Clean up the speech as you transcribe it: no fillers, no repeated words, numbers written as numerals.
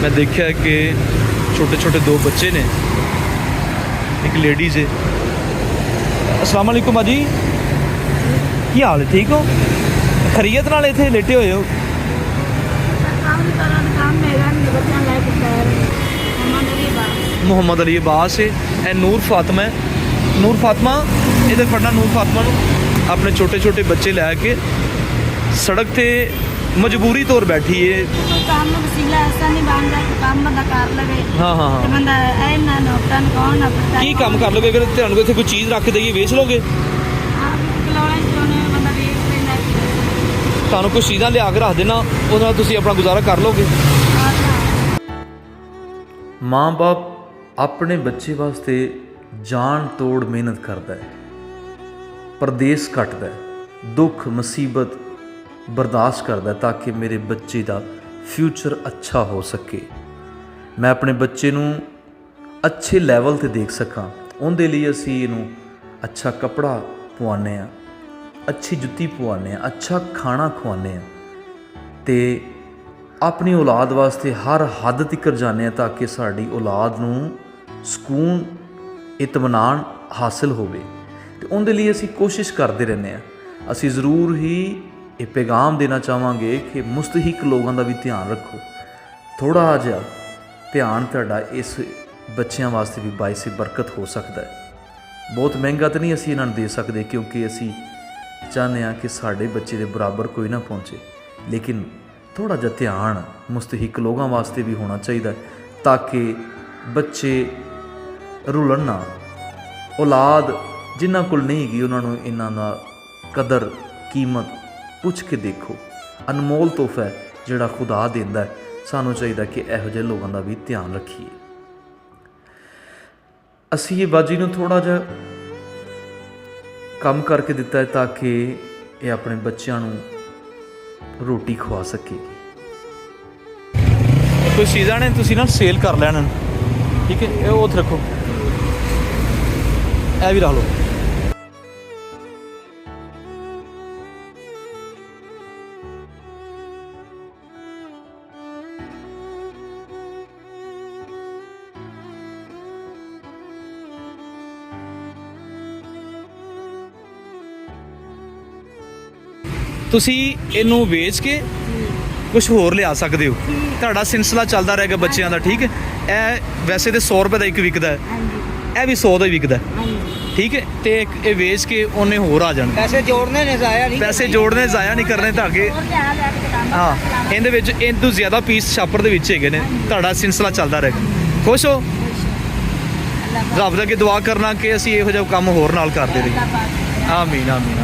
मैं देखा कि छोटे छोटे दो बच्चे ने, एक लेडीज़ है। अस्सलाम वालेकुम अजी, की हाल है? ठीक हो? खरीयत नाल इत्थे लेटे हुए हो? मुहम्मद अली अब्बास है। ए नूर फातिमा है। नूर फातिमा इधर फड़ना। नूर फातिमा नूं अपने छोटे छोटे बच्चे लैके सड़क ते मजबूरी तौर बैठी है। हाँ हाँ हाँ, की काम कर लोगे? अगर तुहानूं इत्थे कोई चीज़ रख देइए वेच लोगे? तुहानूं कुछ चीज़ां लिया के रख देना, ਉਹਦੇ ਨਾਲ ਤੁਸੀਂ अपना गुजारा कर लोगे। माँ बाप अपने बच्चे वास्ते जान तोड़ मेहनत करता है, परदेस कटदा है, दुख मुसीबत बर्दाश्त करता है ताकि मेरे बच्चे का फ्यूचर अच्छा हो सके, मैं अपने बच्चे नूं अच्छे लैवल ते देख सकां। उहदे लिए असीं इहनूं अच्छा कपड़ा पवाने आ, अच्छी जुत्ती पवाने आ, अच्छा खाना खवाने आ ते अपनी औलाद वास्ते हर हद तक जाने ताकि साड़ी औलाद नूं ਸਕੂਨ इतमान हासिल होवे। तो उनके लिए असी कोशिश करते रहने। असी ज़रूर ही ये पैगाम देना चाहांगे कि मुस्तहिक लोगों का भी ध्यान रखो। थोड़ा जिहा ध्यान तुहाडा इस बच्चों वास्ते भी बाइसे बरकत हो सकता है। बहुत महंगा तो नहीं असी इन्हां नूं दे सकते, क्योंकि असी चाहते हैं कि साडे बच्चे दे बराबर कोई ना पहुँचे, लेकिन थोड़ा जिहा ध्यान मुस्तहिक लोगों वास्ते भी होना चाहिए ताकि बच्चे रुलन ना। औलाद जिन्हां कोल नहीं गई उन्होंने इन्हां दा कदर कीमत पुछ के देखो। अनमोल तोहफा है जिहड़ा खुदा देंदा है। सानू चाहिए कि इहो जिहे लोगों का भी ध्यान रखिए। असी ये बाजी नूं थोड़ा जिहा काम करके दिता है ताकि ये अपने बच्चों नूं रोटी खवा सकेगी। कोई चीज़ां ने तुसीं ना सेल कर लैण, ठीक है? ये उत्थे रखो, ਇਹ भी रख लो। ਤੁਸੀਂ ਇਹਨੂੰ ਵੇਚ ਕੇ ਕੁਝ ਹੋਰ ਲਿਆ ਸਕਦੇ ਹੋ। ਤੁਹਾਡਾ ਸਿਲਸਿਲਾ ਚੱਲਦਾ ਰਹੇਗਾ ਬੱਚਿਆਂ ਦਾ, ਠੀਕ ਹੈ? ਇਹ ਵੈਸੇ ਤੇ 100 ਰੁਪਏ ਦਾ ਇੱਕ ਵਿਕਦਾ ਹੈ, ਇਹ ਵੀ 100 ਦਾ ਹੀ ਵਿਕਦਾ, ठीक है? तो ये वेच के उन्हें होर आ जाने। पैसे जोड़ने ने ज़ाया नहीं, पैसे जोड़ने ज़ाया नहीं करने ताकि हाँ इहदे विच इदों ज़्यादा पीस छापर दे विच हैगे ने। तुहाडा सिलसिला चलदा रहेगा। खुश हो? रब दे अगे दुआ करना कि असीं इहो जिहा काम होर नाल करदे रहीए। आमीन आमीन।